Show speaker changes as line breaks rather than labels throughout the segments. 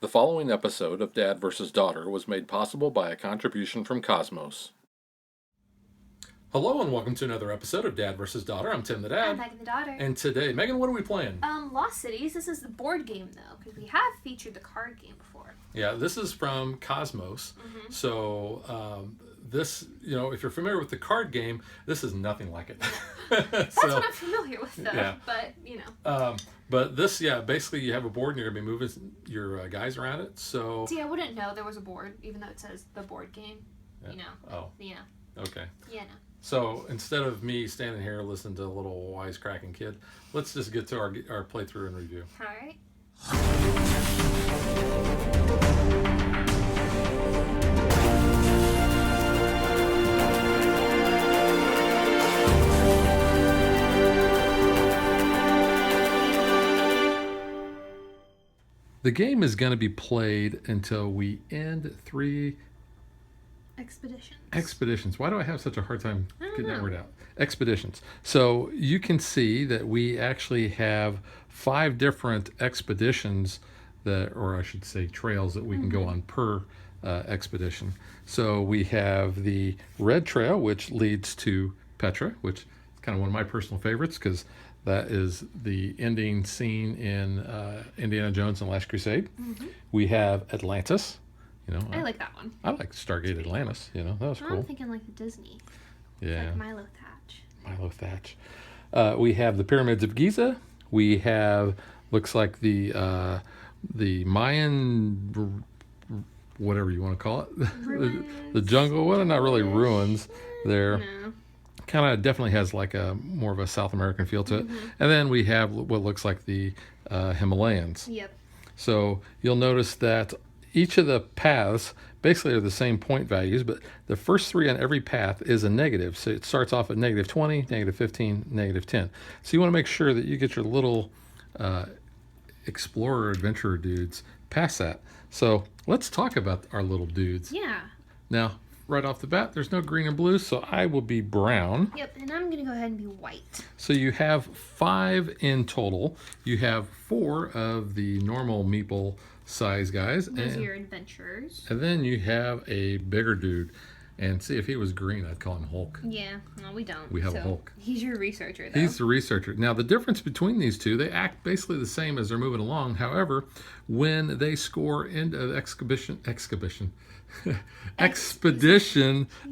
The following episode of Dad vs. Daughter was made possible by a contribution from Cosmos. Hello and welcome to another episode of Dad vs. Daughter. I'm Tim the Dad.
I'm Megan the Daughter.
And today, Megan, what are we playing?
Lost Cities. This is the board game though, because we have featured the card game before.
Yeah, this is from Cosmos.
Mm-hmm.
So this, if you're familiar with the card game, this is nothing like it.
That's what I'm familiar with though.
Yeah.
But
But this, basically you have a board and you're going to be moving your guys around it. So
see, I wouldn't know there was a board, even though it says the board game.
Yeah.
Oh.
Okay.
Yeah, no.
So instead of me standing here listening to a little wisecracking kid, let's just get to our playthrough and review.
All right.
The game is going to be played until we end 3 expeditions. Why do I have such a hard time getting that word out? Expeditions. So you can see that we actually have 5 different expeditions or I should say trails that we can go on per expedition. So we have the red trail, which leads to Petra, which is kind of one of my personal favorites because that is the ending scene in Indiana Jones and the Last Crusade. Mm-hmm. We have Atlantis.
I like that one.
I like Stargate Atlantis. That was cool.
I'm thinking like the Disney.
Yeah.
Like Milo Thatch.
We have the Pyramids of Giza. We have looks like the Mayan, whatever you want to call it, the jungle. Well, not really ruins. They're kind of definitely has like a more of a South American feel to it. And then we have what looks like the Himalayas.
Yep.
So you'll notice that each of the paths basically are the same point values, but the first 3 on every path is a negative. So it starts off at negative 20, negative 15, negative 10. So you want to make sure that you get your little explorer adventurer dudes past that. So let's talk about our little dudes.
Yeah.
Now, right off the bat, there's no green and blue, so I will be brown.
Yep, and I'm going to go ahead and be white.
So you have 5 in total. You have 4 of the normal meeple size guys.
Those are your adventurers.
And then you have a bigger dude. And see, if he was green, I'd call him Hulk.
Yeah, no, we don't.
We have a Hulk.
He's your researcher, though.
He's the researcher. Now, the difference between these two, they act basically the same as they're moving along. However, when they score into the expedition,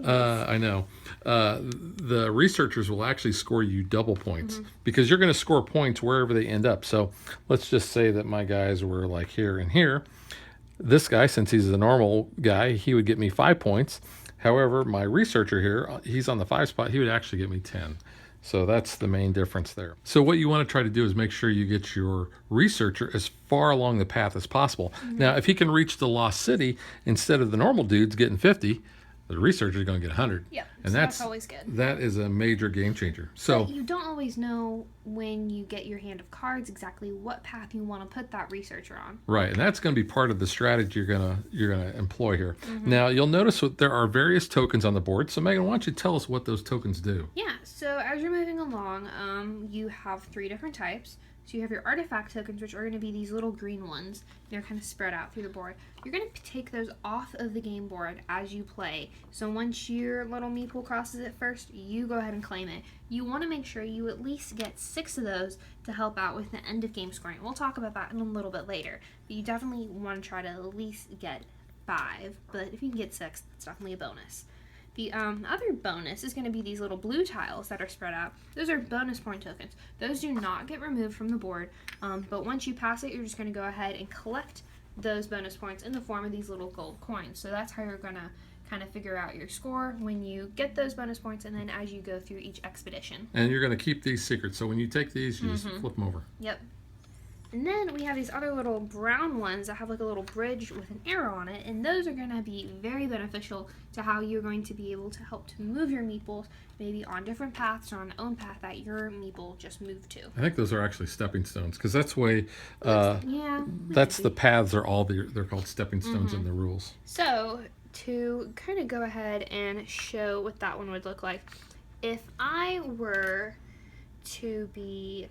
I know, the researchers will actually score you double points because you're going to score points wherever they end up. So let's just say that my guys were like here and here. This guy, since he's a normal guy, he would get me 5 points. However, my researcher here, he's on the 5 spot. He would actually get me 10. So that's the main difference there. So what you want to try to do is make sure you get your researcher as far along the path as possible. Now, if he can reach the Lost City, instead of the normal dudes getting 50, the researcher is going to get 100.
Yeah,
and
so that's always good.
That is a major game changer. So
but you don't always know when you get your hand of cards exactly what path you want to put that researcher on.
Right, and that's going to be part of the strategy you're gonna employ here. Now you'll notice that there are various tokens on the board. So Megan, why don't you tell us what those tokens do?
Yeah, so as you're moving along, you have 3 different types. So you have your artifact tokens, which are going to be these little green ones. They're kind of spread out through the board. You're going to take those off of the game board as you play. So once your little meeple crosses it first, you go ahead and claim it. You want to make sure you at least get 6 of those to help out with the end of game scoring. We'll talk about that in a little bit later. But you definitely want to try to at least get 5. But if you can get 6, it's definitely a bonus. The other bonus is going to be these little blue tiles that are spread out. Those are bonus point tokens. Those do not get removed from the board, but once you pass it, you're just going to go ahead and collect those bonus points in the form of these little gold coins. So that's how you're going to kind of figure out your score when you get those bonus points and then as you go through each expedition.
And you're going to keep these secrets. So when you take these, you just flip them over.
Yep. And then we have these other little brown ones that have like a little bridge with an arrow on it, and those are going to be very beneficial to how you're going to be able to help to move your meeples maybe on different paths or on the own path that your meeple just moved to.
I think those are actually stepping stones because that's the way.
That's
the paths are all they're called stepping stones in the rules.
So to kind of go ahead and show what that one would look like, if I were to be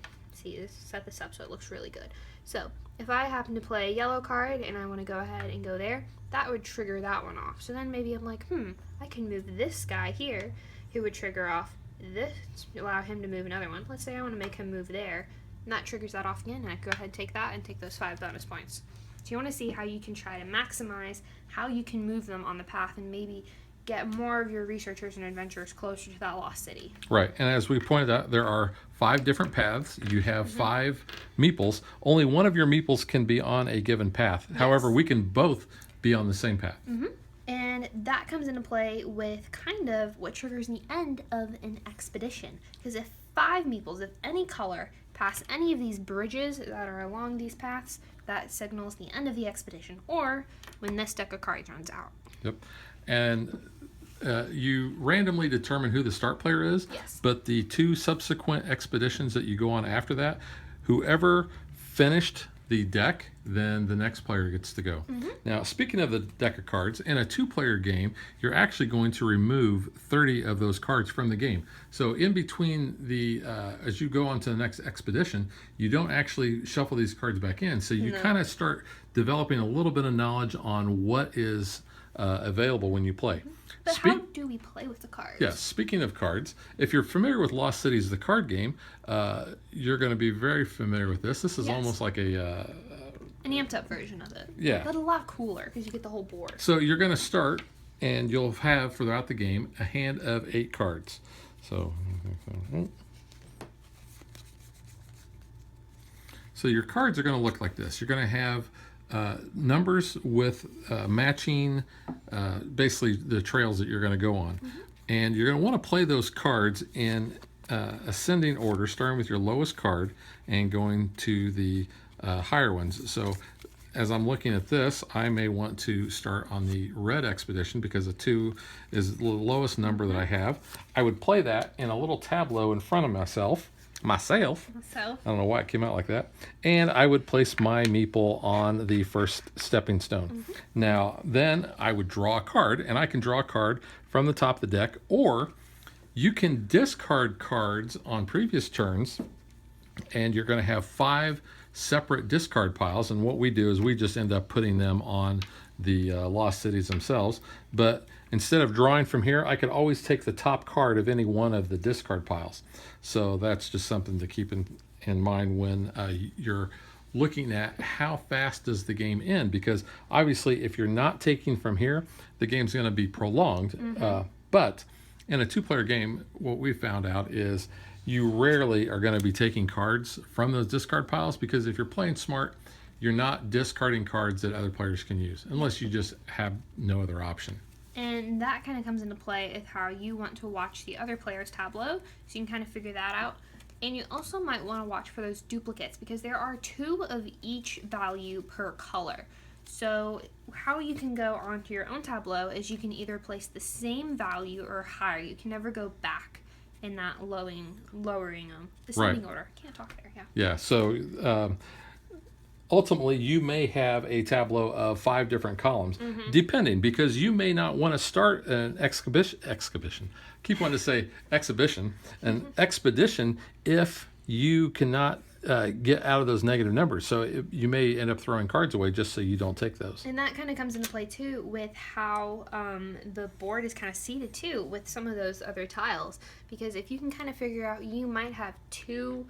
set this up so it looks really good. So if I happen to play a yellow card and I want to go ahead and go there, that would trigger that one off. So then maybe I'm like, I can move this guy here, who would trigger off this, allow him to move another one. Let's say I want to make him move there, and that triggers that off again, and I go ahead and take that and take those 5 bonus points. So you want to see how you can try to maximize how you can move them on the path and maybe get more of your researchers and adventurers closer to that lost city.
Right, and as we pointed out, there are 5 different paths. You have 5 meeples. Only one of your meeples can be on a given path.
Yes.
However, we can both be on the same path.
And that comes into play with kind of what triggers the end of an expedition. Because if 5 meeples of any color pass any of these bridges that are along these paths, that signals the end of the expedition, or when this deck of cards runs out.
Yep. And you randomly determine who the start player is,
Yes.
but the 2 subsequent expeditions that you go on after that, whoever finished the deck, then the next player gets to go. Now, speaking of the deck of cards, in a 2-player game, you're actually going to remove 30 of those cards from the game. So in between the, as you go on to the next expedition, you don't actually shuffle these cards back in. So you kind of start developing a little bit of knowledge on what is available when you play.
But how do we play with the cards?
Yes, speaking of cards, if you're familiar with Lost Cities, the card game, you're going to be very familiar with this. This is almost like an
amped up version of it.
Yeah.
But a lot cooler because you get the whole board.
So you're going to start, and you'll have throughout the game a hand of 8 cards. So your cards are going to look like this. You're going to have numbers with matching basically the trails that you're going to go on. And you're going to want to play those cards in ascending order, starting with your lowest card and going to the higher ones. So as I'm looking at this, I may want to start on the red expedition because a 2 is the lowest number that I have. I would play that in a little tableau in front of myself. I don't know why it came out like that. And I would place my meeple on the first stepping stone. Now, then I would draw a card, and I can draw a card from the top of the deck, or you can discard cards on previous turns, and you're going to have 5 separate discard piles. And what we do is we just end up putting them on the lost cities themselves. But instead of drawing from here, I could always take the top card of any one of the discard piles. So that's just something to keep in mind when you're looking at how fast does the game end, because obviously if you're not taking from here, the game's going to be prolonged. But in a 2-player game, what we found out is you rarely are going to be taking cards from those discard piles, because if you're playing smart, you're not discarding cards that other players can use unless you just have no other option.
And that kind of comes into play with how you want to watch the other player's tableau, so you can kind of figure that out. And you also might want to watch for those duplicates, because there are 2 of each value per color. So how you can go onto your own tableau is you can either place the same value or higher. You can never go back in that lowering descending order. Can't talk there, yeah.
Yeah, so ultimately, you may have a tableau of 5 different columns, depending, because you may not want to start an exhibition. Keep wanting to say exhibition, an expedition, if you cannot get out of those negative numbers. So you may end up throwing cards away just so you don't take those.
And that kind of comes into play too with how the board is kind of seated too with some of those other tiles, because if you can kind of figure out, you might have 2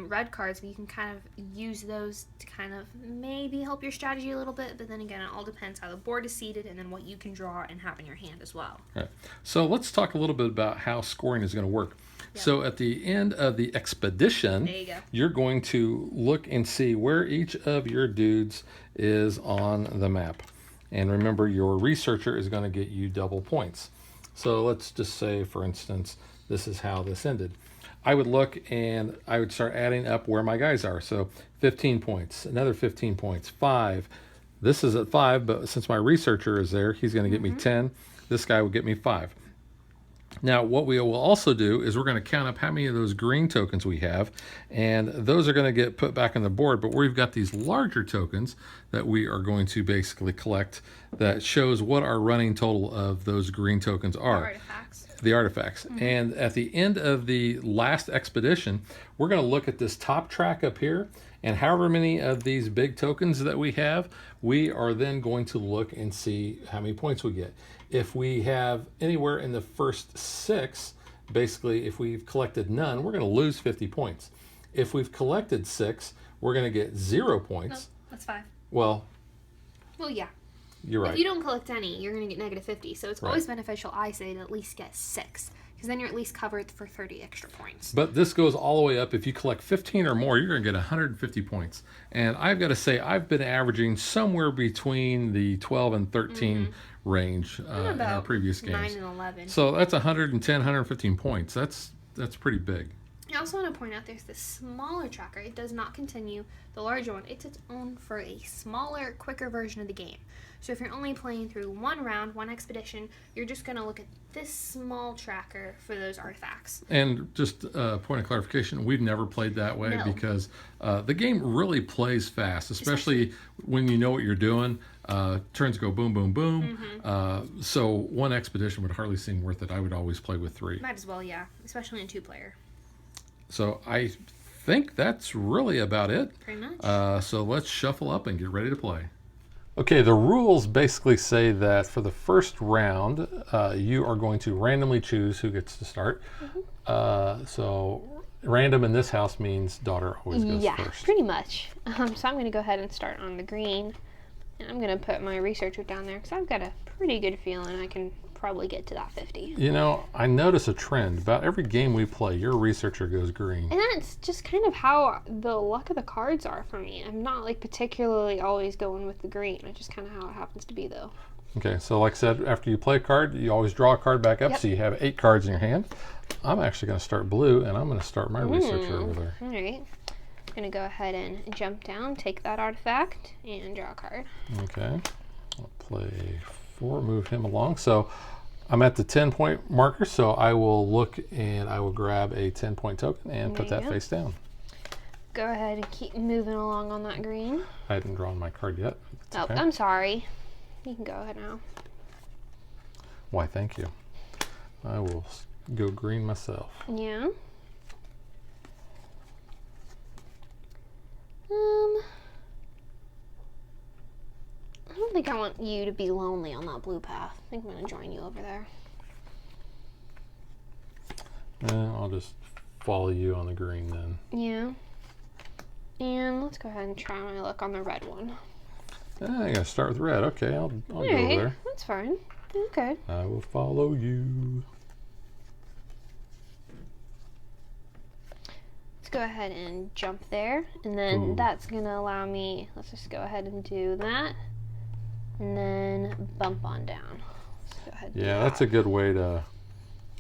red cards, but you can kind of use those to kind of maybe help your strategy a little bit. But then again, it all depends how the board is seated and then what you can draw and have in your hand as well.
Right. So let's talk a little bit about how scoring is going to work. Yeah. So at the end of the expedition, you're going to look and see where each of your dudes is on the map. And remember, your researcher is going to get you double points. So let's just say, for instance, this is how this ended. I would look and I would start adding up where my guys are. So 15 points, another 15 points, 5. This is at 5, but since my researcher is there, he's going to get me 10. This guy will get me 5. Now, what we will also do is we're going to count up how many of those green tokens we have, and those are going to get put back on the board, but we've got these larger tokens that we are going to basically collect that shows what our running total of those green tokens are. The artifacts. And at the end of the last expedition, we're going to look at this top track up here, And however many of these big tokens that we have, we are then going to look and see how many points we get. If we have anywhere in the first 6, basically if we've collected none, we're going to lose 50 points. If we've collected 6, we're going to get 0 points.
No, that's 5.
Well,
yeah.
You're right.
If you don't collect any, you're going to get negative 50. So it's always beneficial, I say, to at least get 6. Because then you're at least covered for 30 extra points.
But this goes all the way up. If you collect 15 or more, you're going to get 150 points. And I've got to say, I've been averaging somewhere between the 12 and 13 range in our previous games.
9 and 11.
So that's 110, 115 points. That's pretty big.
I also want to point out there's this smaller tracker. It does not continue the larger one. It's its own for a smaller, quicker version of the game. So if you're only playing through one round, one expedition, you're just going to look at this small tracker for those artifacts.
And just a point of clarification, we've never played that way because the game really plays fast, especially when you know what you're doing. Turns go boom, boom, boom. So one expedition would hardly seem worth it. I would always play with 3.
Might as well, yeah, especially in 2-player.
So I think that's really about it.
Pretty much.
So let's shuffle up and get ready to play. Okay, the rules basically say that for the first round, you are going to randomly choose who gets to start. So random in this house means daughter always goes first.
Yeah, pretty much. So I'm going to go ahead and start on the green. And I'm going to put my researcher down there because I've got a pretty good feeling I can probably get to that 50.
You know, I notice a trend. About every game we play, your researcher goes green.
And that's just kind of how the luck of the cards are for me. I'm not like particularly always going with the green. It's just kind of how it happens to be, though.
Okay, so like I said, after you play a card, you always draw a card back up, so you have 8 cards in your hand. I'm actually going to start blue, and I'm going to start my researcher over there.
All right. I'm going to go ahead and jump down, take that artifact, and draw a card.
Okay. I'll play 4, move him along. So I'm at the 10-point marker, so I will look and I will grab a 10-point token and put that face down.
Go ahead and keep moving along on that green.
I hadn't drawn my card yet.
Oh, okay. I'm sorry. You can go ahead now.
Why, thank you. I will go green myself.
Yeah. I don't think I want you to be lonely on that blue path. I think I'm going to join you over there.
I'll just follow you on the green then.
Yeah. And let's go ahead and try my luck on the red one.
I gotta start with red. Okay, I'll go over there.
That's fine. Okay.
I will follow you.
Let's go ahead and jump there. And then that's going to allow me, let's just go ahead and do that. And then bump on down. Let's go ahead and do that.
That's a good way to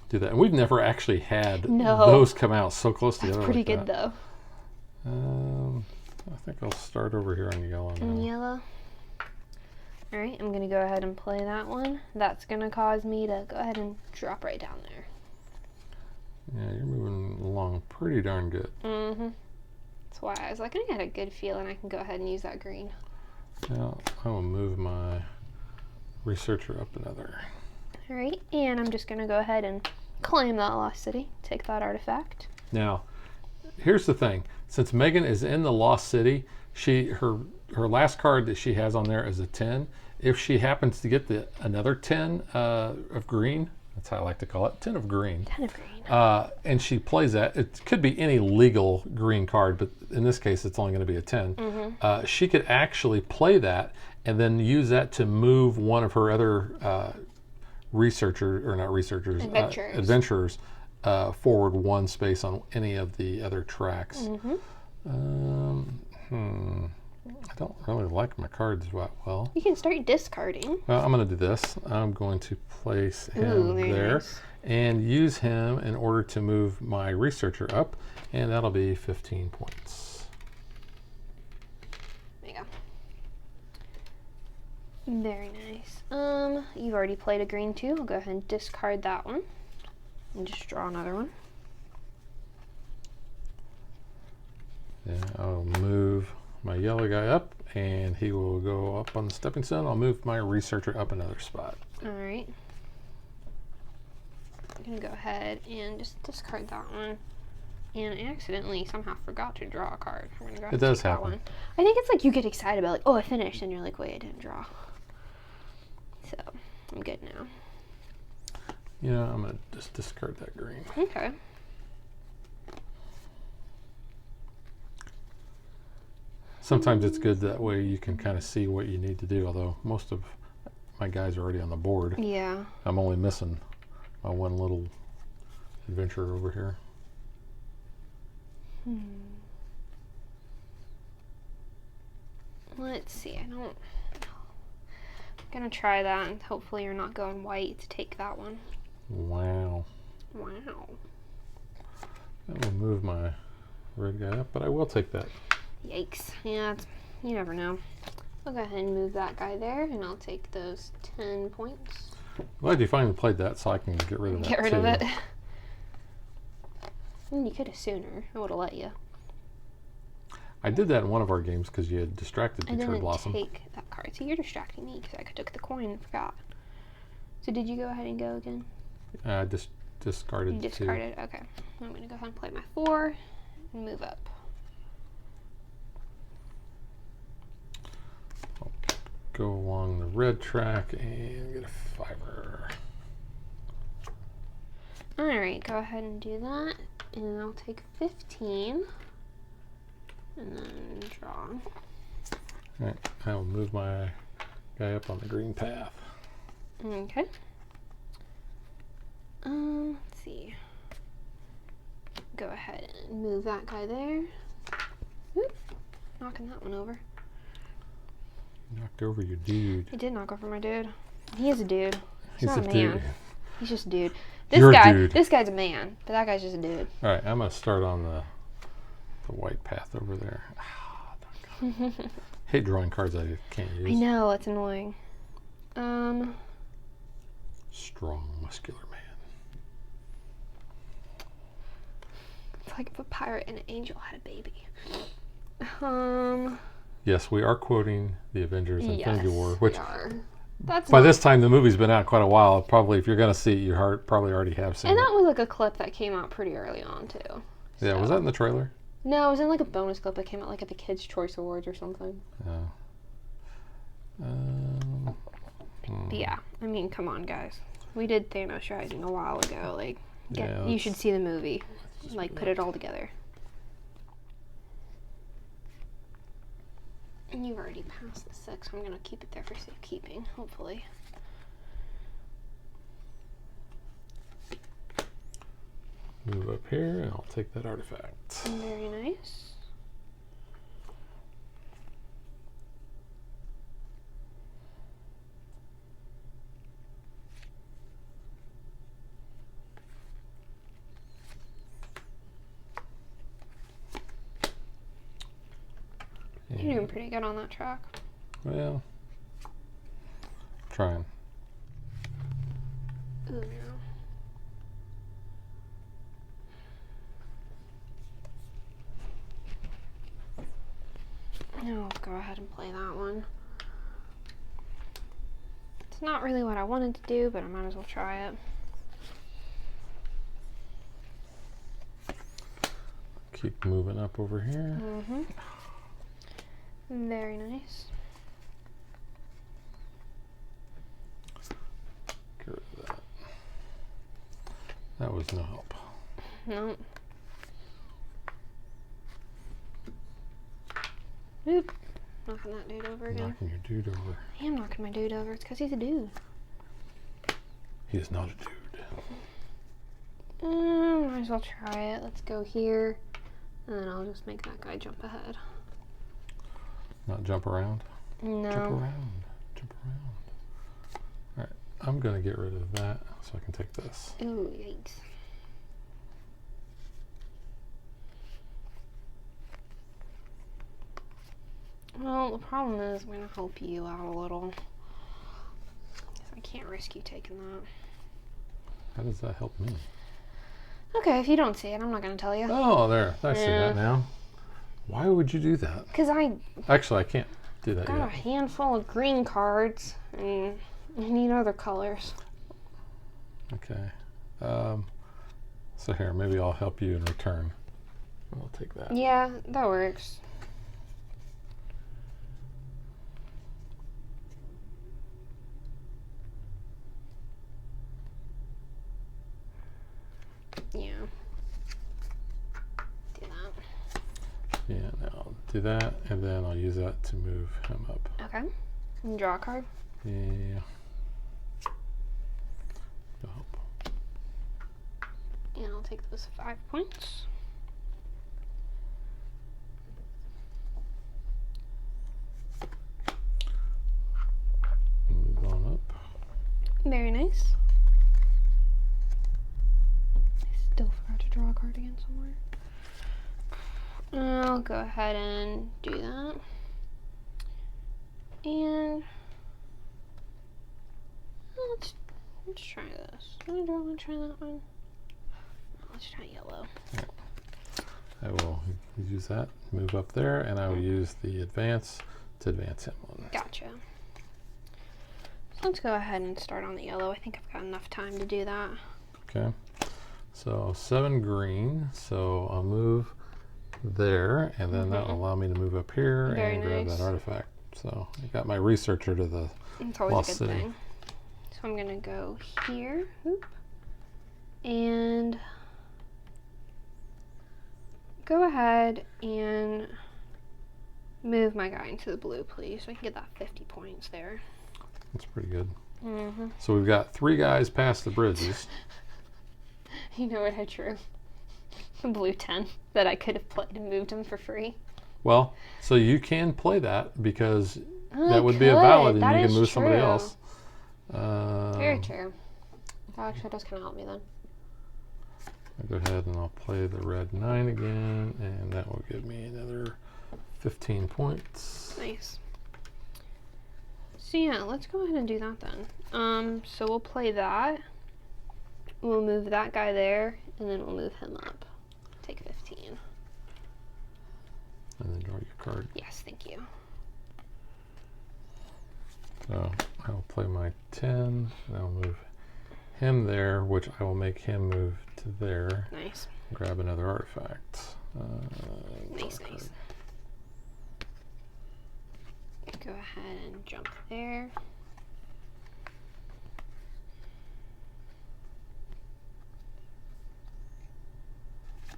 do that. And we've never actually had those come out so close together.
That's pretty
like
good,
that.
though.
I think I'll start over here on yellow now.
On yellow. All right, I'm going to go ahead and play that one. That's going to cause me to go ahead and drop right down there.
Yeah, you're moving along pretty darn good.
Mm-hmm. That's why I was like, I got a good feeling I can go ahead and use that green.
Now, I will move my researcher up another.
All right, and I'm just going to go ahead and claim that lost city. Take that artifact.
Now, here's the thing. Since Megan is in the lost city, her last card that she has on there is a 10. If she happens to get another 10 of green, that's how I like to call it, 10 of green.
10 of green.
And she plays that. It could be any legal green card, but in this case, it's only going to be a 10. She could actually play that and then use that to move one of her other adventurers forward 1 space on any of the other tracks. I don't really like my cards that well.
You can start discarding.
Well, I'm going to do this. I'm going to place him there nice. And use him in order to move my researcher up, and that'll be 15 points.
There you go. Very nice. You've already played a green too. I'll go ahead and discard that one and just draw another one.
Yeah, I'll move my yellow guy up, and he will go up on the stepping stone. I'll move my researcher up another spot.
All right. I'm gonna go ahead and just discard that one. And I accidentally somehow forgot to draw a card. We're gonna go ahead
It
and
does
take that
happen.
one. I think it's like you get excited about like, oh, I finished, and you're like, wait, I didn't draw. So I'm good now.
You know, I'm gonna just discard that green.
Okay.
Sometimes it's good that way you can kind of see what you need to do, although most of my guys are already on the board.
Yeah.
I'm only missing my one little adventure over here.
Let's see. I'm gonna try that, and hopefully you're not going white to take that one.
Wow.
Wow.
I will move my red guy up, but I will take that.
Yikes. Yeah, you never know. I'll go ahead and move that guy there, and I'll take those 10 points.
Glad you finally played that so I can get rid of that.
Get rid of
too.
it. You could have sooner. I would have let you.
I did that in one of our games because you had distracted
I
the Cherry
didn't
Blossom.
take that card. So you're distracting me because I took the coin and forgot. So did you go ahead and go again?
I just discarded
You
two.
discarded? Okay. I'm going to go ahead and play my 4 and move up.
I'll go along the red track and get a 5-er.
Alright, go ahead and do that. And I'll take 15. And then draw.
Alright, I will move my guy up on the green path.
Okay. Let's see. Go ahead and move that guy there. Whoop. Knocking that one over.
Knocked over your dude.
He did knock over my dude. He is a dude. He's not a man.
dude.
He's just a dude.
You're a dude.
This guy's a man, but that guy's just a dude.
Alright, I'm going to start on the white path over there. Hate drawing cards I can't use.
I know, it's annoying.
Strong, muscular man.
It's like if a pirate and an angel had a baby.
Yes, we are quoting the Avengers Infinity War, which
we are. That's
by
not,
this time the movie's been out quite a while. Probably if you're going to see it, you probably already have seen
and
it.
that was like a clip that came out pretty early on too.
Yeah, was that in the trailer?
No, it was in like a bonus clip that came out like at the Kids' Choice Awards or something. But yeah, I mean, come on, guys. We did Thanos Rising a while ago. Like, you should see the movie. Like, put it all together. And you've already passed the 6. I'm gonna keep it there for safekeeping, hopefully.
Move up here, and I'll take that artifact.
Very nice. You're doing pretty good on that track.
Well, trying.
Ooh, no. No, go ahead and play that one. It's not really what I wanted to do, but I might as well try it.
Keep moving up over here.
Mm-hmm. Very nice.
Get rid of that. That was no help.
Nope. Oop. Knocking that dude over again.
Knocking your dude over.
I am knocking my dude over. It's because he's a dude.
He is not a dude.
Might as well try it. Let's go here. And then I'll just make that guy jump ahead.
Not jump around?
No.
Jump around. Jump around. Alright, I'm going to get rid of that so I can take this.
Ooh, yikes. Well, the problem is I'm going to help you out a little. I can't risk you taking that.
How does that help me?
Okay, if you don't see it, I'm not going to tell you.
Oh, there. I see that now. Why would you do that?
Because I
Actually, I can't do that
got a
yet.
handful of green cards, and I need other colors.
Okay. So here, maybe I'll help you in return. I'll take that.
Yeah, that works. Yeah. Do that.
Yeah, now I'll do that, and then I'll use that to move him up.
Okay. And draw a card.
Yeah. Go help.
And I'll take those 5 points.
Move on up.
Very nice. I still forgot to draw a card again somewhere. I'll go ahead and do that. And let's try this. Want to try that one? Let's try yellow.
I will use that, move up there, and I will use the advance to advance him on.
Gotcha. So let's go ahead and start on the yellow. I think I've got enough time to do that.
Okay. So 7 green. So I'll move there, and then that will allow me to move up here
Very
and grab
nice.
that artifact. So I got my researcher to the
It's always
Lost
a good
City.
thing. So I'm gonna go here, whoop, and go ahead and move my guy into the blue, please, so I can get that 50 points there.
That's pretty good.
Mm-hmm.
So we've got 3 guys past the bridges.
You know what I drew? A blue 10 that I could have played and moved him for free.
Well, so you can play that because
Oh,
that
I
would be a
could.
valid, and
That
you can
is
move somebody
true.
else.
Very true. That actually does kind of help me then.
I'll go ahead and I'll play the red 9 again, and that will give me another 15 points.
Nice. So yeah, let's go ahead and do that then. So we'll play that. We'll move that guy there, and then we'll move him up. Take 15.
And then draw your card.
Yes, thank you.
So I will play my 10, and I'll move him there, which I will make him move to there.
Nice.
Grab another artifact.
Nice,
draw a
nice. Go ahead and jump there.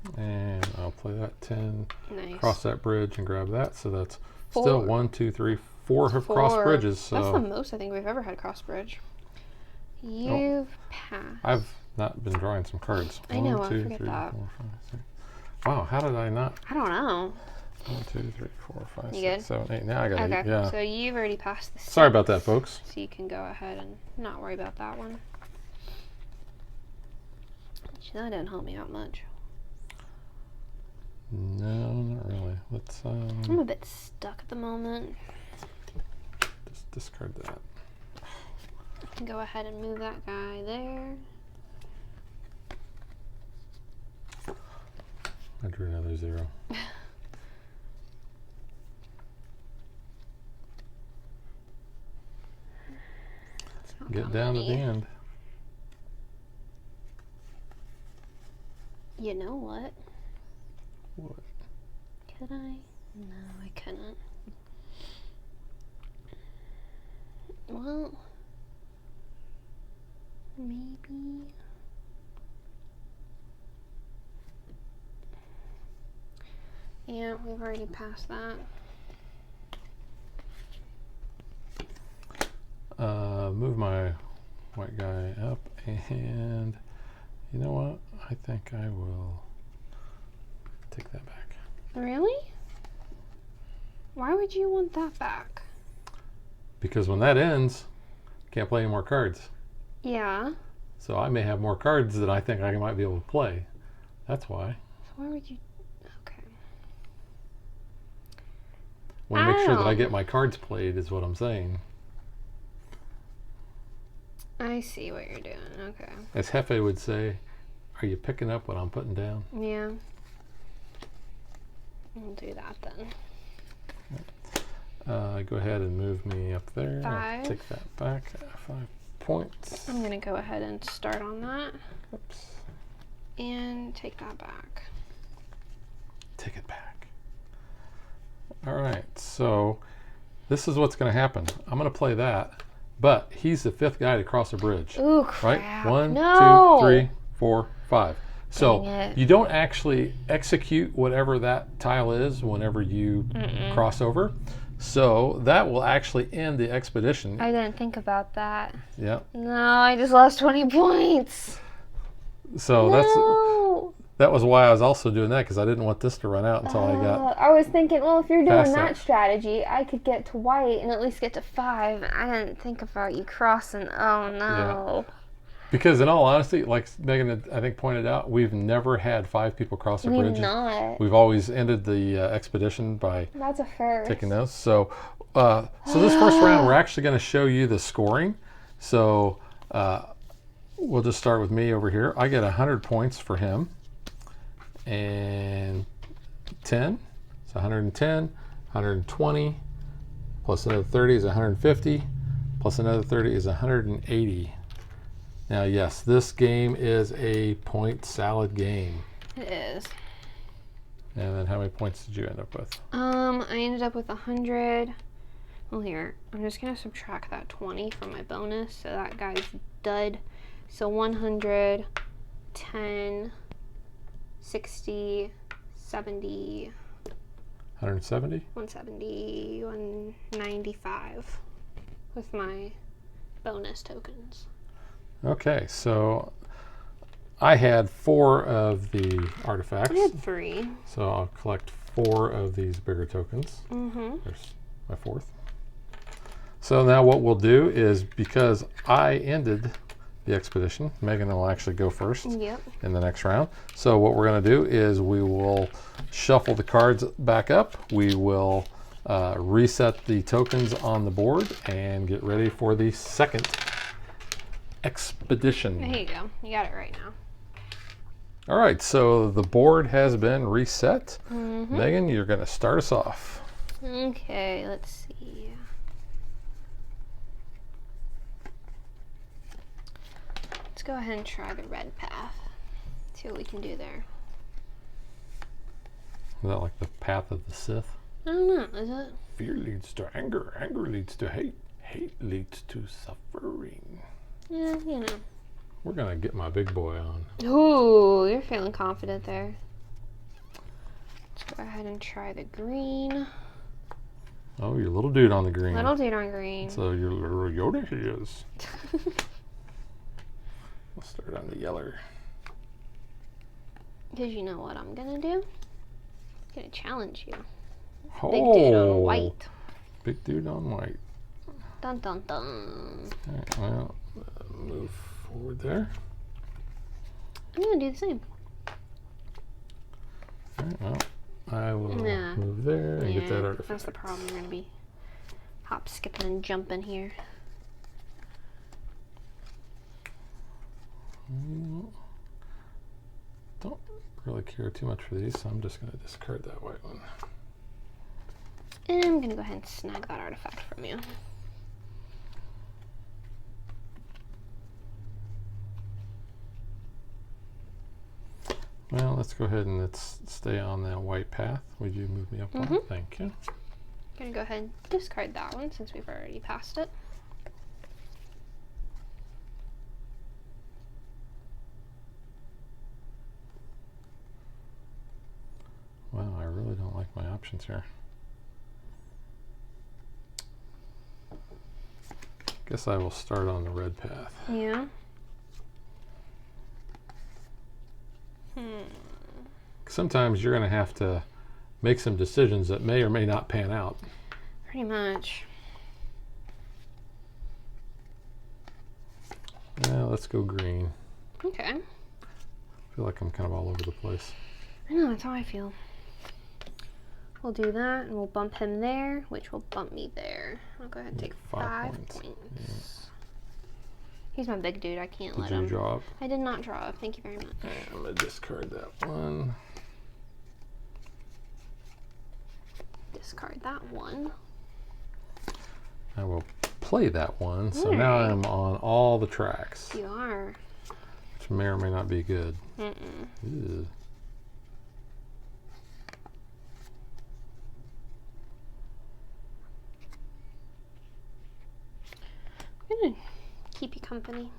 card. And I'll play that 10,
Nice.
cross that bridge and grab that. So that's
4.
still 1, 2, 3, 4 have crossed
4.
bridges. So
That's the most I think we've ever had cross bridge. You've passed.
I've not been drawing some cards.
I know,
1,
I
2,
forget
3,
that.
4, 5, 6. Wow, how did I not?
I don't know.
1, 2, 3, 4, 5,
You
6,
good?
7, 8. Now I got
Okay,
8. Yeah.
so you've already passed the
Sorry about that, folks.
So you can go ahead and not worry about that one. Actually, that didn't help me out much.
No, not really. Let's
I'm a bit stuck at the moment.
just discard that.
I can go ahead and move that guy there.
I drew another 0.
It's not
Get
that
down to
many.
the end.
You know what?
What?
Could I? No, I couldn't. Well, maybe. Yeah, we've already passed that.
Move my white guy up, and you know what? I think I will take that back.
Really? Why would you want that back?
Because when that ends, can't play any more cards.
Yeah.
So I may have more cards than I think I might be able to play. That's why.
So why would you? Okay.
I want to make sure that I
Ow.
get my cards played is what I'm saying.
I see what you're doing. Okay.
As Hefe would say, are you picking up what I'm putting down?
Yeah. We'll do that then.
Go ahead and move me up there. I'll
5.
take that back. 5 points.
I'm gonna go ahead and start on that
Oops.
and take that back.
take it back. All right, so this is what's going to happen. I'm going to play that, but he's the 5th guy to cross a bridge.
Ooh, crap.
Right? 1,
No.
2, 3, 4, 5. So
Dang it.
you don't actually execute whatever that tile is whenever you cross over. So that will actually end the expedition.
I didn't think about that.
Yeah.
No, I just lost 20 points.
So
No.
that was why I was also doing that, because I didn't want this to run out until I got.
I was thinking, well, if you're doing
past
that
that.
strategy, I could get to white and at least get to 5. I didn't think about you crossing. Oh, no.
Because in all honesty, like Megan had, I think, pointed out, we've never had 5 people cross a bridge.
We've not.
We've always ended the expedition by
That's a first.
taking those. So this first round, we're actually going to show you the scoring. So we'll just start with me over here. I get 100 points for him. And 10, so 110, 120, plus another 30 is 150, plus another 30 is 180. Now, yes, this game is a point salad game.
It is.
And then how many points did you end up with?
I ended up with 100. Well, here, I'm just going to subtract that 20 from my bonus, so that guy's dud. So 100, 10, 60, 70,
170?
170, 195 with my bonus tokens.
Okay, so I had 4 of the artifacts.
I had 3.
So I'll collect 4 of these bigger tokens.
Mm-hmm.
There's my 4th. So now what we'll do is, because I ended the expedition, Megan will actually go first
Yep.
in the next round. So what we're going to do is we will shuffle the cards back up. We will reset the tokens on the board and get ready for the second expedition.
There you go. You got it right now.
All right, so the board has been reset.
Mm-hmm.
Megan, you're going to start us off.
Okay, let's see. Let's go ahead and try the red path. See what we can do there.
Is that like the path of the Sith?
I don't know, is it?
Fear leads to anger, anger leads to hate, hate leads to suffering.
Yeah, you know.
We're going to get my big boy on.
Ooh, you're feeling confident there. Let's go ahead and try the green.
Oh, your little dude on the green.
Little dude on green.
So your little Yoda he is. We'll start on the yeller.
Because you know what I'm going to do? I'm going to challenge you.
Oh,
Big dude on white.
Big dude on white.
Dun dun dun.
All right, well, move forward there.
I'm going to do the same.
All right, well, I will
Yeah.
move there and get that artifact.
That's the problem. You're going to be hop, skipping, and jumping here.
Don't really care too much for these, so I'm just going to discard that white one.
And I'm going to go ahead and snag that artifact from you.
Well, let's go ahead and let's stay on that white path. Would you move me up one? Thank you.
I'm going to go ahead and discard that one since we've already passed it.
Wow, I really don't like my options here. Guess I will start on the red path.
Yeah.
Sometimes you're going to have to make some decisions that may or may not pan out.
Pretty much.
Yeah, let's go green.
Okay.
I feel like I'm kind of all over the place.
I know, that's how I feel. We'll do that, and we'll bump him there, which will bump me there. I'll go ahead and take 5 points.
Yeah.
He's my big dude. I can't let
Did
him.
you draw up?
I did not draw up. Thank you very much.
I'm going to discard that one.
Discard that one.
I will play that one. So now
Alright.
I'm on all the tracks,
You are.
which may or may not be good.
Mm-mm.
Ew.
gonna keep you company.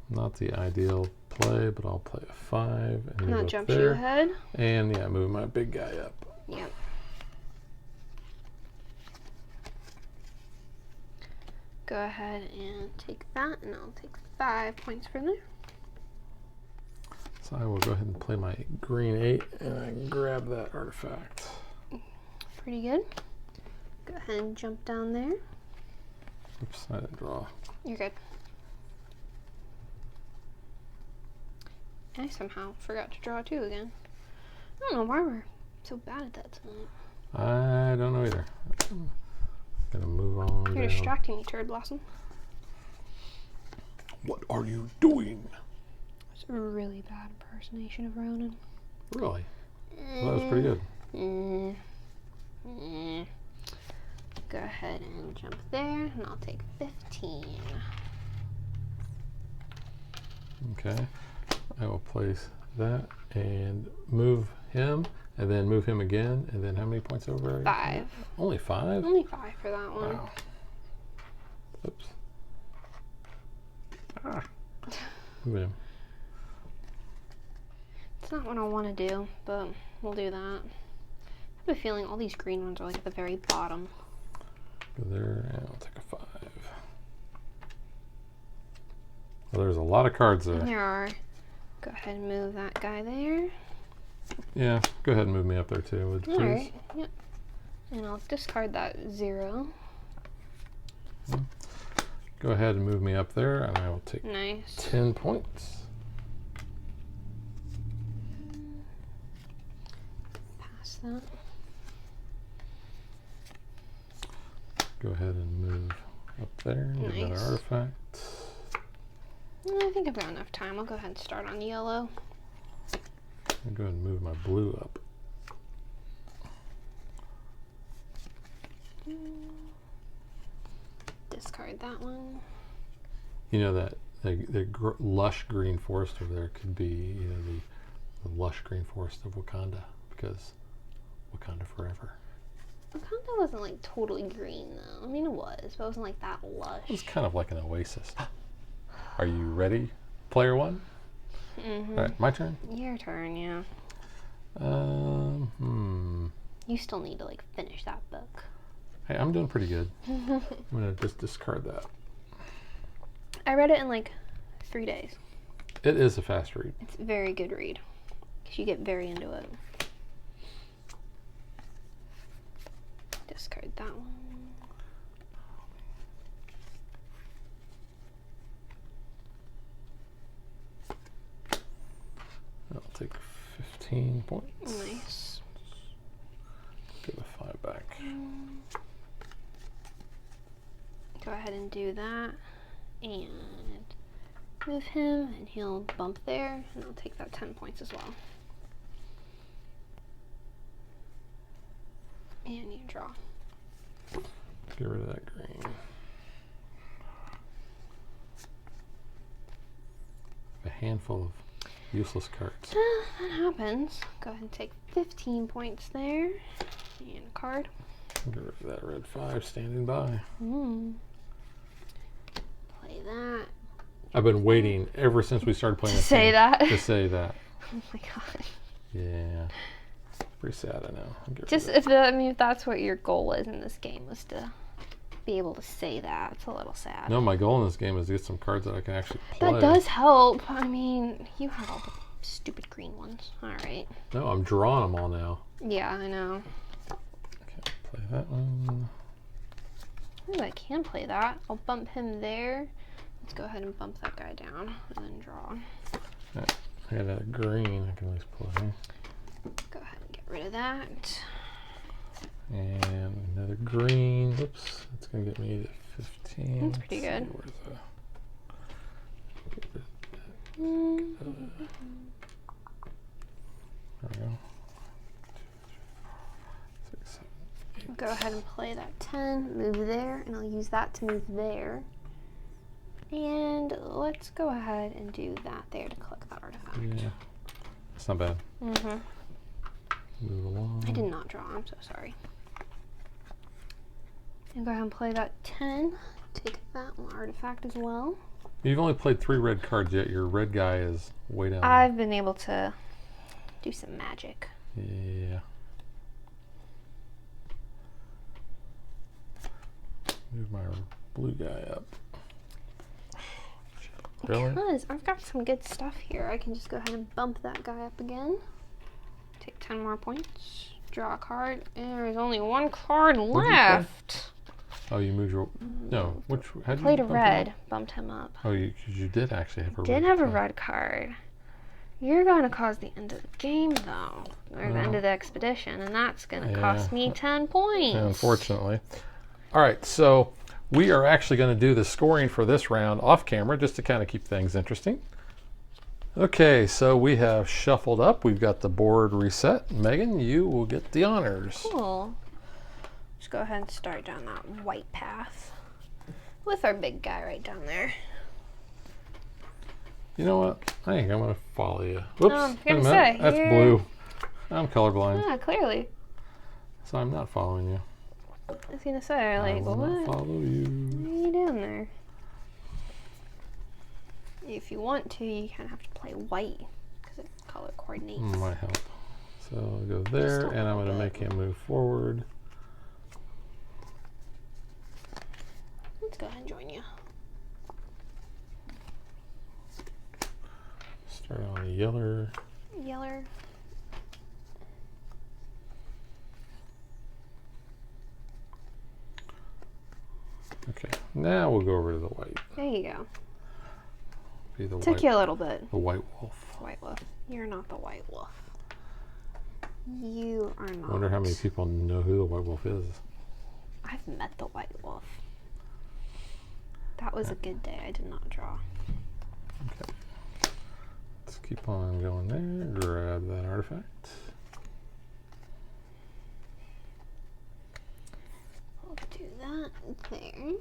Not the ideal play, but I'll play a 5 and
And
move
that
up
jumps you
there.
ahead.
And yeah, move my big guy up.
Yep. Go ahead and take that, and I'll take 5 points from there.
So I will go ahead and play my green 8 and I grab that artifact.
Pretty good. Go ahead and jump down there.
Oops, I didn't draw.
You're good. I somehow forgot to draw 2 again. I don't know why we're so bad at that tonight.
I don't know either. Gonna move on.
You're
down.
distracting me, Turd Blossom.
What are you doing?
It's a really bad impersonation of Ronan.
Really? Well, that was pretty good.
Go ahead and jump there, and I'll take 15.
Okay. I will place that and move him, and then move him again, and then how many points over?
5.
Only 5?
Only 5 for that one.
Wow. Oops. Ah. Move him.
It's not what I want to do, but we'll do that. I have a feeling all these green ones are like at the very bottom.
Go there, and I'll take a 5. Well, there's a lot of cards there.
There are. Go ahead and move that guy there.
Yeah, go ahead and move me up there too, would you please?
Alright, yep. And I'll discard that 0.
Go ahead and move me up there, and I will take
Nice.
10 points.
Pass that.
Go ahead and move up there, get
Nice.
another artifact.
I think I've got enough time. I'll go ahead and start on yellow.
I'll go ahead and move my blue up.
Discard that one.
You know that the lush green forest over there could be, you know, the lush green forest of Wakanda, because Wakanda forever.
Wakanda wasn't like totally green though. I mean, it was, but it wasn't like that lush.
It's kind of like an oasis. Are you ready, player 1?
Mm-hmm.
All right, my turn.
Your turn, yeah. You still need to like finish that book.
Hey, I'm doing pretty good. I'm gonna just discard that.
I read it in like 3 days.
It is a fast read.
It's a very good read because you get very into it. Discard that one.
I'll take 15 points.
Nice.
Give a 5 back.
Go ahead and do that. And move him, and he'll bump there. And I'll take that 10 points as well. And you draw.
Get rid of that green. A handful of useless cards.
That happens. Go ahead and take 15 points there. And a card.
Get rid of that red 5 standing by.
Play that.
I've been waiting ever since we started playing
To
this
say
game
that.
to say that.
Oh my god.
Yeah. Pretty sad, I know. I'll get
Just
rid of
if that's what your goal is in this game, was to be able to say that. It's a little sad.
No, my goal in this game is to get some cards that I can actually play.
That does help. I mean, you have all the stupid green ones. Alright.
No, I'm drawing them all now.
Yeah, I know.
Okay, play that one.
Ooh, I can play that. I'll bump him there. Let's go ahead and bump that guy down and then draw.
Right. I got a green I can always play.
Go ahead and get rid of that.
And another green. Oops, that's gonna get me to 15.
That's pretty
Let's see,
good.
There we go. 6, 7, 8.
Go ahead and play that 10, move there, and I'll use that to move there. And let's go ahead and do that there to collect that artifact.
Yeah. It's not bad.
Mm-hmm.
Move along.
I did not draw. I'm so sorry. And go ahead and play that 10. Take that artifact as well.
You've only played 3 red cards yet. Your red guy is way down
I've been able to do some magic.
there. Yeah. Move my blue guy up. Really?
Because I've got some good stuff here. I can just go ahead and bump that guy up again. Take 10 more points. Draw a card. And there's only 1 card
What'd you play?
left.
Oh, you moved your... No. Which... How did
Played
you
a
bump him
red.
up?
Bumped him up.
Oh, you did actually have a red.
Did have a
card.
red card. You're going to cause the end of the game, though. Or the end of the expedition. And that's going to cost me 10 points.
Unfortunately. All right, so we are actually going to do the scoring for this round off camera just to kind of keep things interesting. Okay, so we have shuffled up. We've got the board reset. Megan, you will get the honors.
Cool. Just go ahead and start down that white path with our big guy right down there.
You know what? I think I'm going to follow you. Whoops.
I was
wait a
gonna
minute.
say,
That's
here-
blue. I'm colorblind,
Yeah, clearly.
so I'm not following you.
I was going to say,
I
like,
will not
what?
follow
What
you.
are you doing there? If you want to, you kind of have to play white because it color coordinates.
Might help. So I'll go there,
a
and I'm going to
little
make
bit.
him move forward.
Let's go ahead and join you.
Start on the yeller.
Yeller.
Okay, now we'll go over to the white.
There you go.
Be the
Took
white,
you a little bit.
the white wolf.
White wolf. You're not the white wolf. You are not.
I wonder how many people know who the white wolf is.
I've met the white wolf. That was a good day. I did not draw.
Okay. Let's keep on going there. Grab that artifact.
We'll do that there.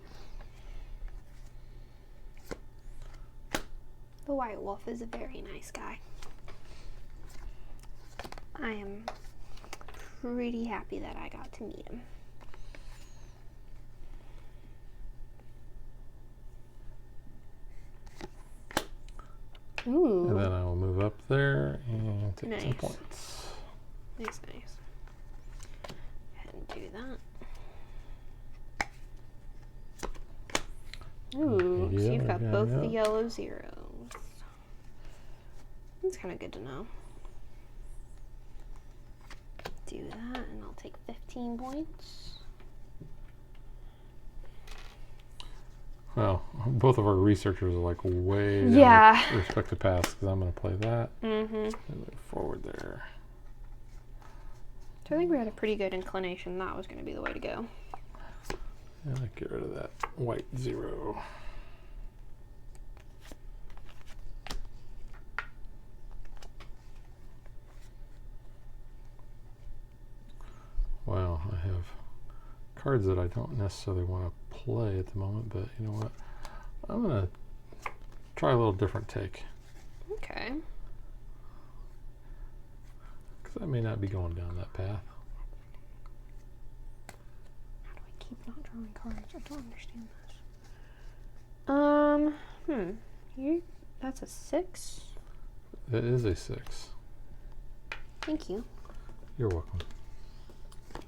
The white wolf is a very nice guy. I am pretty happy that I got to meet him. Ooh.
And then I will move up there and take 10
Nice.
points.
Nice, nice. Go ahead and do that. Ooh, so
Yeah,
you've got
yeah,
both
yeah.
the yellow zeros. That's kind of good to know. Do that, and I'll take 15 points.
Well, both of our researchers are like way down
Yeah.
the respective paths because I'm going to play that
Mm-hmm.
and move forward there.
So I think we had a pretty good inclination that was going to be the way to go.
And I get rid of that white 0. Wow, I have cards that I don't necessarily want to play at the moment, but you know what? I'm going to try a little different take
Okay.
because I may not be going down that path.
How do I keep not drawing cards? I don't understand this. You, that's a 6?
It is a 6.
Thank you.
You're welcome.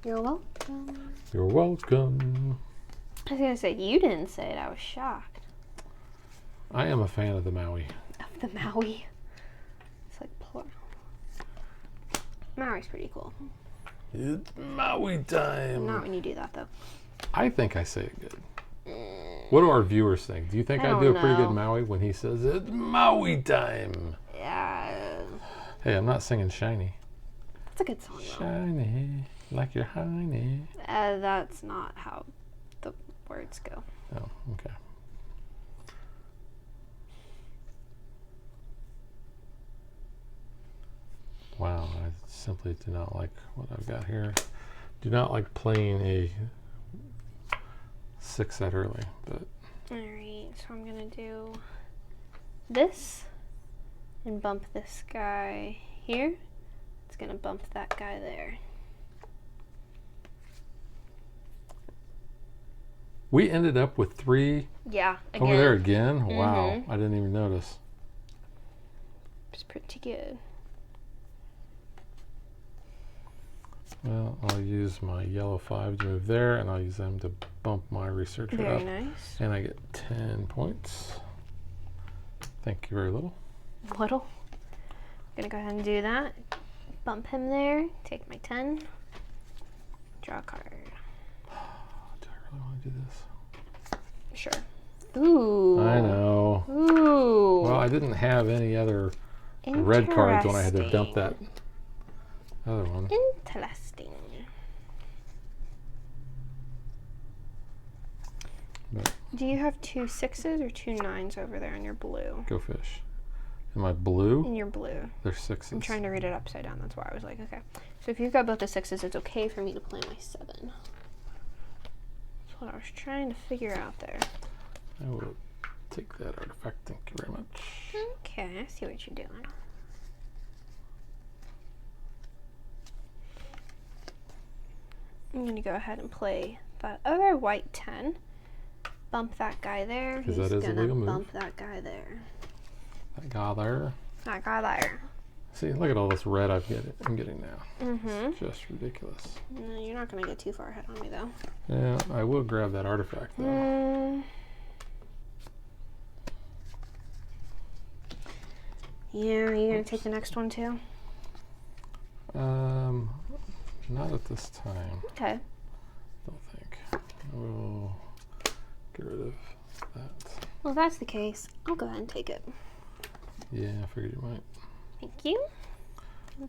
You're welcome.
You're welcome.
I was gonna say, you didn't say it. I was shocked.
I am a fan of the Maui.
Of the Maui. It's like plural. Maui's pretty cool.
It's Maui time.
Not when you do that, though.
I think I say it good. What do our viewers think? Do you think
I
I do a
don't
pretty
know.
good Maui when he says it's Maui time?
Yeah.
Hey, I'm not singing shiny.
It's a good song, though.
Shiny, like your honey.
That's not how the words go.
Oh, okay. Wow, I simply do not like what I've got here. Do not like playing a 6 that early, but
Alright, so I'm gonna do this and bump this guy here, it's going to bump that guy there.
We ended up with 3
Yeah, again.
over there again. Wow, I didn't even notice.
It's pretty good.
Well, I'll use my yellow 5 to move there, and I'll use them to bump my researcher
Very
up.
nice.
And I get 10 points. Thank you very little.
Little. I'm going to go ahead and do that. Bump him there. Take my 10. Draw a card.
Do I really want to do this?
Sure. Ooh.
I know.
Ooh.
Well, I didn't have any other red cards when I had to dump that other one.
Interesting.
But
Do you have 2 6s or 2 9s over there in your blue?
go fish. Am I blue?
In your blue.
There's 6s.
I'm trying to read it upside down. That's why I was like, okay. So if you've got both the 6s, it's okay for me to play my 7. That's what I was trying to figure out there.
I will take that artifact. Thank you very much.
Okay, I see what you're doing. I'm going to go ahead and play that other white 10. Bump that guy there.
Because
He's
that is a
gonna
legal move.
bump that guy there.
That guy there.
That guy there.
See, look at all this red I'm getting now.
Mm-hmm.
It's just ridiculous.
No, you're not going to get too far ahead on me, though.
Yeah, I will grab that artifact though.
Yeah, are you going to take the next one, too?
Not at this time.
Okay.
Don't think. I will get rid of that.
Well, if that's the case, I'll go ahead and take it.
Yeah, I figured you might.
Thank you.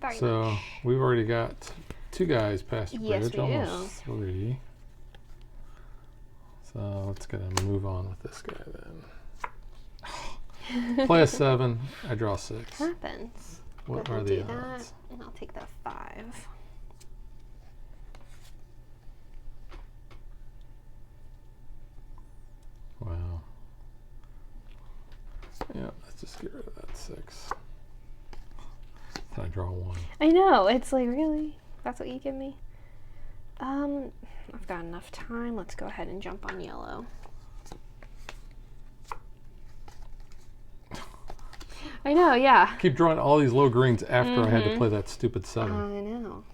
Very
So
much.
we've already got 2 guys past the
Yes,
bridge,
we do.
almost 3. So let's get to move on with this guy then. Play a 7. I draw 6.
Happens.
What
Go
are
ahead
the
and do that,
odds?
and I'll take that 5.
Wow. Yeah, let's just get rid of that 6. Then I draw 1.
I know, it's like, really? That's what you give me? I've got enough time. Let's go ahead and jump on yellow. I know, yeah.
Keep drawing all these low greens after I had to play that stupid 7.
I know.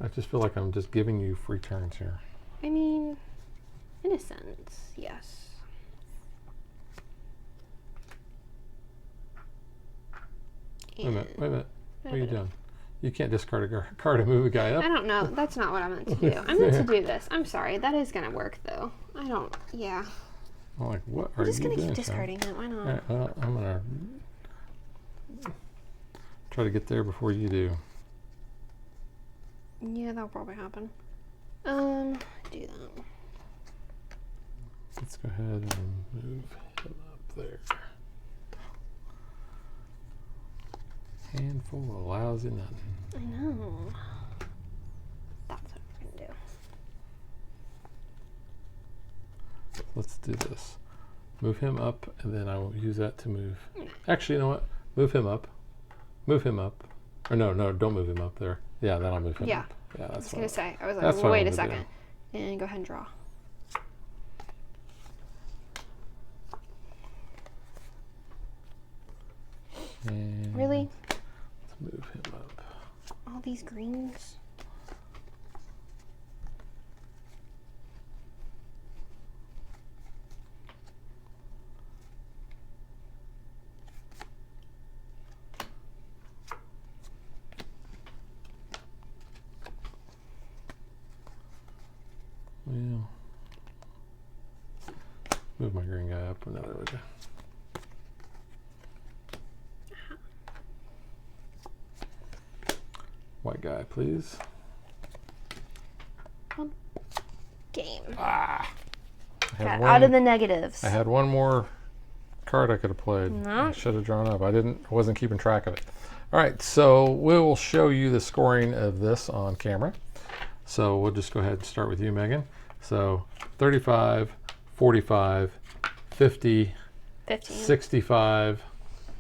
I just feel like I'm just giving you free turns here.
I mean, in a sense, yes.
Wait a minute, wait a minute. What are you doing? You can't discard a card and move a guy up.
I don't know. That's not what I meant to do. I meant to do this. I'm sorry. That is going to work, though. I don't, yeah.
I'm like, what are
I'm just
you
going to
doing?
keep discarding it. Why not?
All right, well, I'm going to try to get there before you do.
Yeah, that'll probably happen. Do that.
Let's go ahead and move him up there. Handful of lousy nothing.
I know. That's what we're going to do.
Let's do this. Move him up, and then I will use that to move. Actually, you know what? Move him up. Move him up. Or no, don't move him up there. Yeah, then I'll move him
Yeah.
up. Yeah,
I was
that's
going to say, I was
that's
like,
what
wait
I'm
a
gonna
second. And go ahead and draw.
And
Really?
let's move him up.
All these greens?
Well, move my green guy up another way. White guy, please.
Game.
Ah! I had
Got
one-
out of the negatives.
I had one more card I could have played.
No.
I should have drawn up. I wasn't keeping track of it. All right, so we'll show you the scoring of this on camera. So we'll just go ahead and start with you, Megan. So 35, 45, 50,
15.
65,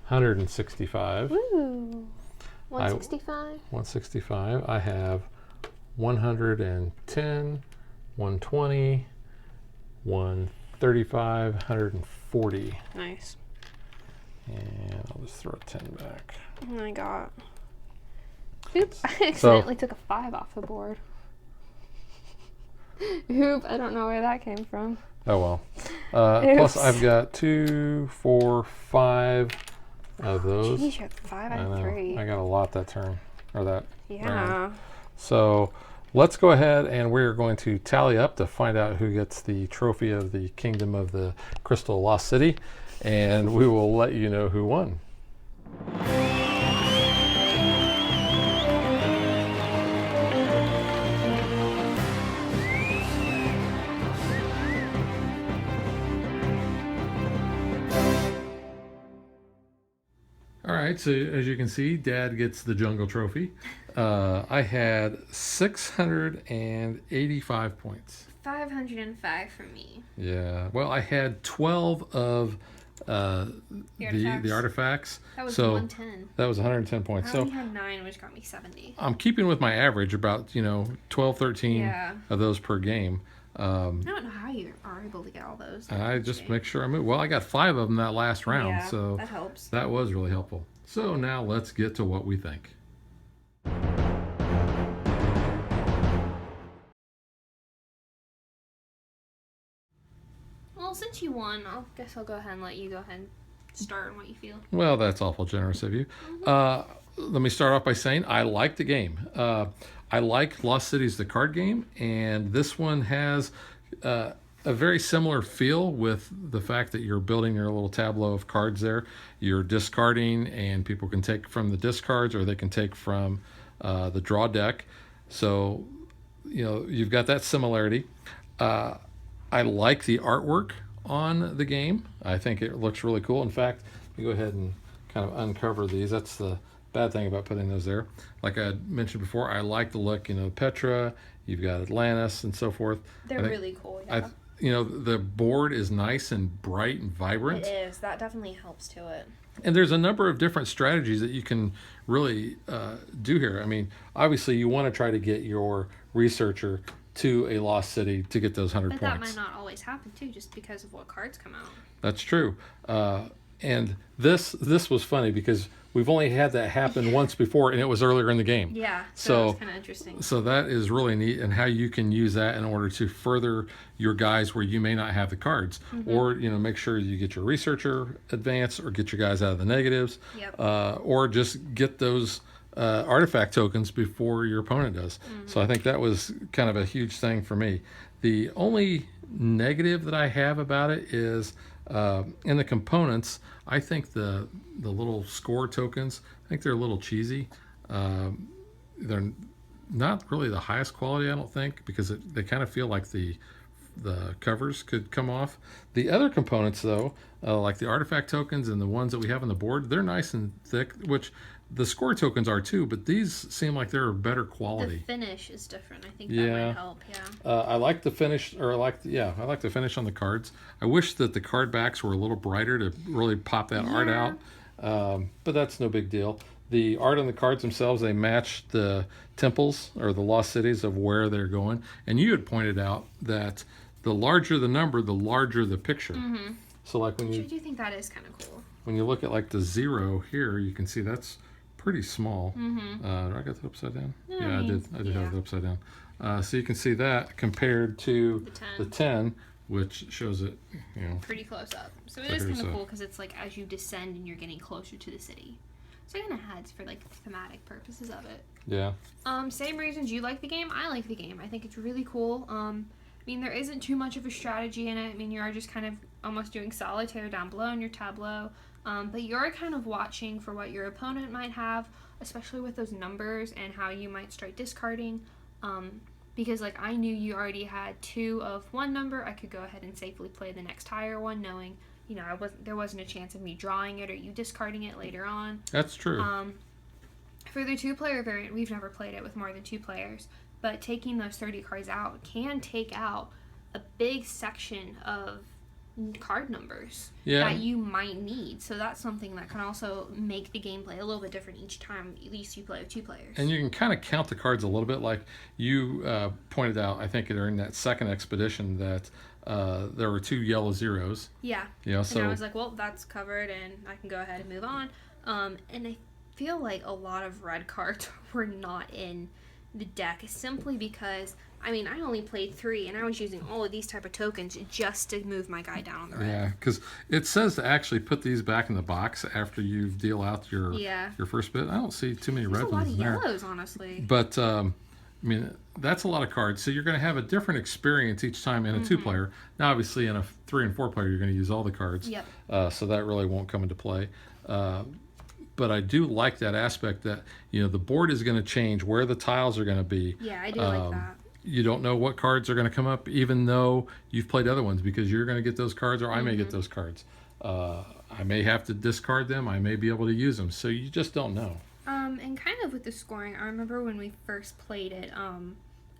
165.
Woo! 165.
165. I have 110, 120, 135, 140.
Nice.
And I'll just throw a 10 back.
And I got. Oops! I accidentally took a 5 off the board. Oop! I don't know where that came from.
Oh well. Plus, I've got 2, 4, 5 of those.
Jeez, you have 5 out of 3.
I got a lot that turn, or that
Yeah.
round. So let's go ahead and we're going to tally up to find out who gets the trophy of the Kingdom of the Crystal Lost City, and we will let you know who won. All right, so as you can see, Dad gets the Jungle Trophy. I had 685 points.
505 for me.
Yeah, well, I had 12 of the artifacts.
That was
so
110.
That was 110 points.
I only had 9, which got me 70.
I'm keeping with my average, about 12, 13 of those per game.
I don't know how you are able to get all those.
I just make sure I move. Well, I got 5 of them that last round,
Yeah,
so
that helps.
that was really helpful. So now let's get to what we think.
Well, since you won, I guess I'll go ahead and let you go ahead and start on what you feel.
Well, that's awful generous of you. Let me start off by saying I like the game. I like Lost Cities, the card game, and this one has a very similar feel with the fact that you're building your little tableau of cards there. You're discarding, and people can take from the discards or they can take from the draw deck. So, you've got that similarity. I like the artwork on the game. I think it looks really cool. In fact, let me go ahead and kind of uncover these. That's the bad thing about putting those there. Like I mentioned before, I like the look, Petra, you've got Atlantis and so forth.
They're really cool, yeah.
The board is nice and bright and vibrant.
It is. That definitely helps to it.
And there's a number of different strategies that you can really do here. I mean, obviously you want to try to get your researcher to a lost city to get those 100
but
points.
That might not always happen too, just because of what cards come out.
That's true. And this was funny because we've only had that happen once before, and it was earlier in the game.
Yeah, so it's kind of interesting.
So that is really neat, and how you can use that in order to further your guys where you may not have the cards, or make sure you get your researcher advanced, or get your guys out of the negatives, or just get those artifact tokens before your opponent does. So I think that was kind of a huge thing for me. The only negative that I have about it is in the components. I think the little score tokens, I think they're a little cheesy. They're not really the highest quality, I don't think, because they kind of feel like the covers could come off. The other components, though, like the artifact tokens and the ones that we have on the board, they're nice and thick, which the score tokens are too, but these seem like they're better quality.
The finish is different. I think that might help,
I like the finish, or I like the finish on the cards. I wish that the card backs were a little brighter to really pop that art out, but that's no big deal. The art on the cards themselves, they match the temples or the lost cities of where they're going. And you had pointed out that the larger the number, the larger the picture. So like when
I do think that is kind of cool.
When you look at like the 0 here, you can see that's pretty small. Did I get that upside down? I did have it upside down. So you can see that compared to the 10, which shows it,
pretty close up. So it is kind of cool because it's like as you descend and you're getting closer to the city. So it kind of adds for like the thematic purposes of it.
Yeah.
Same reasons you like the game, I like the game. I think it's really cool. I mean, there isn't too much of a strategy in it. I mean, you are just kind of almost doing solitaire down below in your tableau. But you're kind of watching for what your opponent might have, especially with those numbers and how you might start discarding. Because like I knew you already had 2 of one number, I could go ahead and safely play the next higher one, knowing there wasn't a chance of me drawing it or you discarding it later on.
That's true.
For the 2-player variant, we've never played it with more than 2 players, but taking those 30 cards out can take out a big section of card numbers
Yeah.
that you might need. So that's something that can also make the gameplay a little bit different each time, at least you play with 2 players.
And you can kind of count the cards a little bit, like you pointed out, I think during that second expedition, that there were 2 yellow zeros.
Yeah.
You know, so
And I was like, well, that's covered, and I can go ahead and move on. And I feel like a lot of red cards were not in the deck simply because, I mean, I only played 3, and I was using all of these type of tokens just to move my guy down on the red.
yeah, because it says to actually put these back in the box after you deal out your first bit. I don't see too many
There's
red
a lot
ones
of
in there.
yellows, honestly.
But I mean, that's a lot of cards. So you're going to have a different experience each time in a 2-player. Now, obviously, in a 3 and 4-player, you're going to use all the cards.
Yep.
So that really won't come into play. But I do like that aspect that, you know, the board is going to change where the tiles are going to be.
Yeah, I do like that.
You don't know what cards are going to come up, even though you've played other ones, because you're going to get those cards, or I may get those cards. I may have to discard them. I may be able to use them. So you just don't know.
And kind of with the scoring, I remember when we first played it,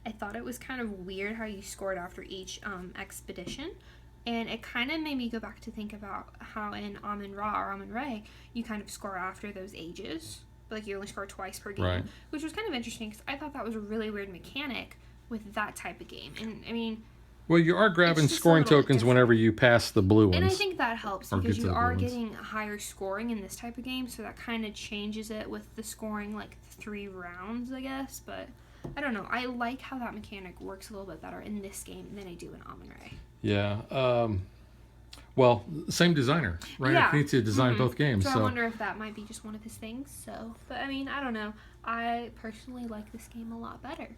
I thought it was kind of weird how you scored after each expedition. And it kind of made me go back to think about how in Amun-Ra or Amun-Re, you kind of score after those ages. Like, you only score twice per game.
Right.
Which was kind of interesting, because I thought that was a really weird mechanic with that type of game. And, I mean...
Well, you are grabbing
just a
scoring
little bit
tokens
different.
whenever you pass the blue ones.
And I think that helps,
Or
because
get to
you
the
are
blue ones.
getting higher scoring in this type of game, so that kind of changes it with the scoring, like, 3 rounds, I guess. But, I don't know. I like how that mechanic works a little bit better in this game than I do in Amun-Re.
Yeah. Well, same designer, right?
Yeah.
He needs to design both games.
So I wonder if that might be just one of his things. So, but I mean, I don't know. I personally like this game a lot better.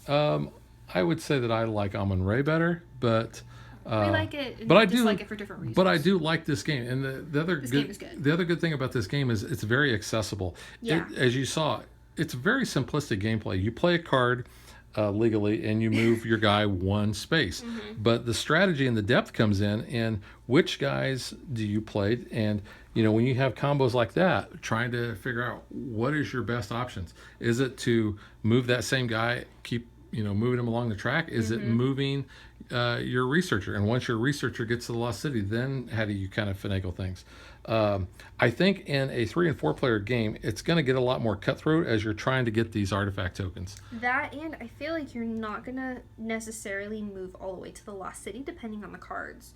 I would say that I like Amun-Re better, but
We like it,
but I
just
do
like it for different reasons.
But I do like this game, and the other
This game is good.
The other good thing about this game is it's very accessible.
Yeah.
As you saw, it's very simplistic gameplay. You play a card legally, and you move your guy 1 space. But the strategy and the depth comes in which guys do you play, and you know, when you have combos like that, trying to figure out what is your best options. Is it to move that same guy, keep moving him along the track? Is it moving your researcher? And once your researcher gets to the Lost City, then how do you kind of finagle things? I think in a 3 and 4-player game, it's going to get a lot more cutthroat as you're trying to get these artifact tokens.
That, and I feel like you're not going to necessarily move all the way to the Lost City depending on the cards.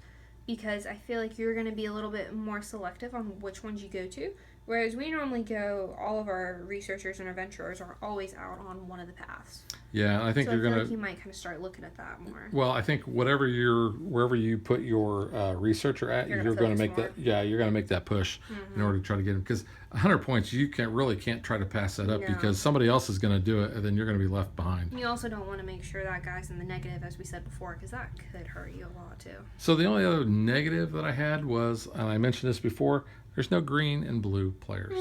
Because I feel like you're going to be a little bit more selective on which ones you go to. Whereas we normally go, all of our researchers and adventurers are always out on one of the paths.
Yeah, I think
So
you're
I feel
going
like
to...
you might kind of start looking at that more.
Well, I think wherever you put your researcher at,
You're
you're
gonna
going to
focus
make
more.
that. Yeah, you're going to make that push in order to try to get him. Because 100 points, you can't try to pass that up
No.
because somebody else is going to do it, and then you're going to be left behind.
You also don't want to make sure that guy's in the negative, as we said before, because that could hurt you a lot too.
So the only other negative that I had was, and I mentioned this before, there's no green and blue players.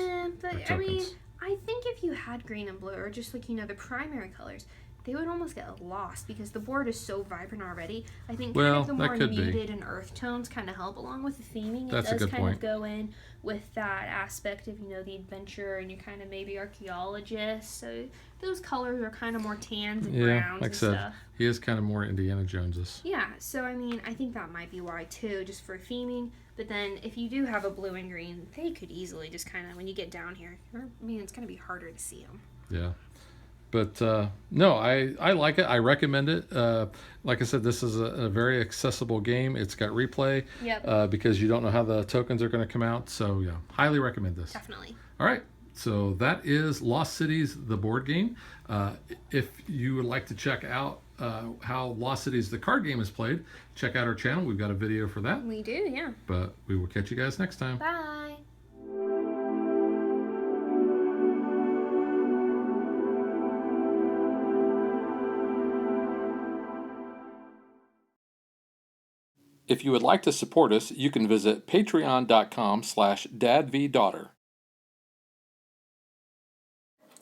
But
or
I mean,
tokens.
I think if you had green and blue, or just like, the primary colors, they would almost get lost because the board is so vibrant already. I think kind
Well,
of the
that
more
could be.
muted and earth tones kind of help along with the theming.
That's a
it does
good
kind
point.
of go in with that aspect of, the adventure, and you're kind of maybe archaeologist. So those colors are kind of more tans and
Yeah,
browns
like I
and
said,
stuff.
he is kind of more Indiana Jones-ish.
Yeah, so I mean, I think that might be why too, just for theming. But then if you do have a blue and green, they could easily just kind of, when you get down here, it's going to be harder to see them.
Yeah. But no, I like it. I recommend it. Like I said, this is a very accessible game. It's got replay
Yep.
because you don't know how the tokens are going to come out. So yeah, highly recommend this.
Definitely.
All right. So that is Lost Cities, the board game. If you would like to check out how Lost Cities, the card game, is played, check out our channel. We've got a video for that.
We do, yeah.
But we will catch you guys next time.
Bye.
If you would like to support us, you can visit patreon.com/dadvdaughter.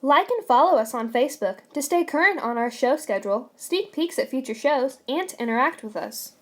Like and follow us on Facebook to stay current on our show schedule, sneak peeks at future shows, and to interact with us.